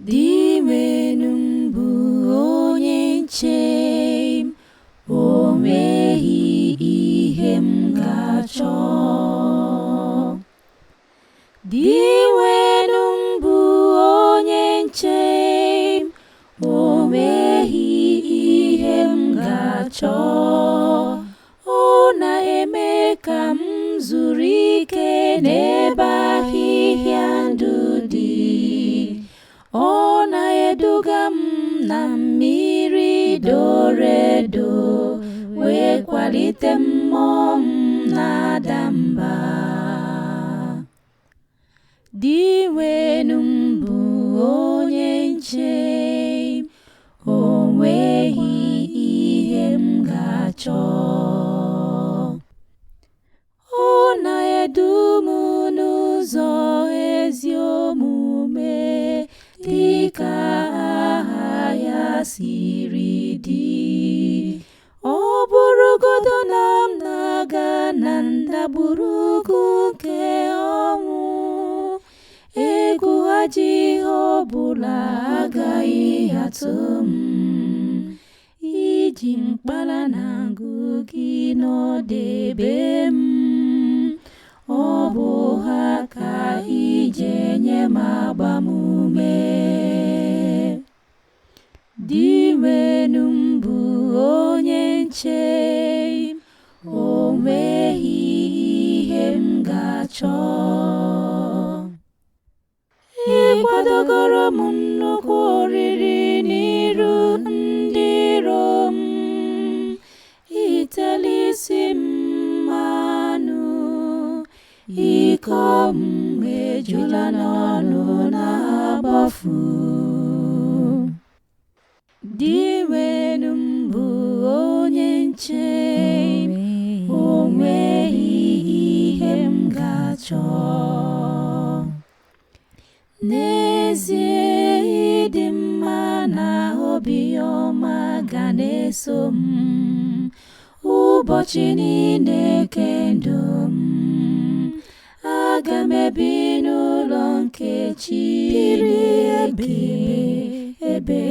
Dị nwenu m bụ onye nche m, o nweghị ihe m ga-achọ. Dị nwenu m bụ onye nche m, o nweghị ihe m ga-achọ. Ọ na-eme ka m zuru ike n'ebe ahịhịa ndụ dị. Ọ na-eduga m na mmiri doro edo, wee kwalite mmụọ m na-ada mba. Dị nwenu m bụ onye nche m, o nweghị ihe m ga-achọ. Ọ na-edu m n'ụzọ ezi omume dịka aha ya siri dị. Ọ bụrụgodu na m na-aga na ndagwurugwu nke ọnwụ, egwu ajọ ihe ọbụla agaghị atụ m. Iji mkpara na ngụ gị nọdebe m, ọ bụ ha ka ije nye m agbamume. Dị nwenu m bụ onye nche m, o nweghị ihe m ga-achọ. Ị kwadogoro m nnukwu oriri n'iru ndị iro m. Ị tela isi m mmanụ, iko m ejula n'ọnụ na-agbafu. Dị nwenu m bụ onye nche m, o nweghị ihe m ga-achọ. N'ezie, ịdị mma na obiọma ga na-eso m ụbọchị niile nke ndụ m. Aga m ebi n'ụlọ nke Chineke ebe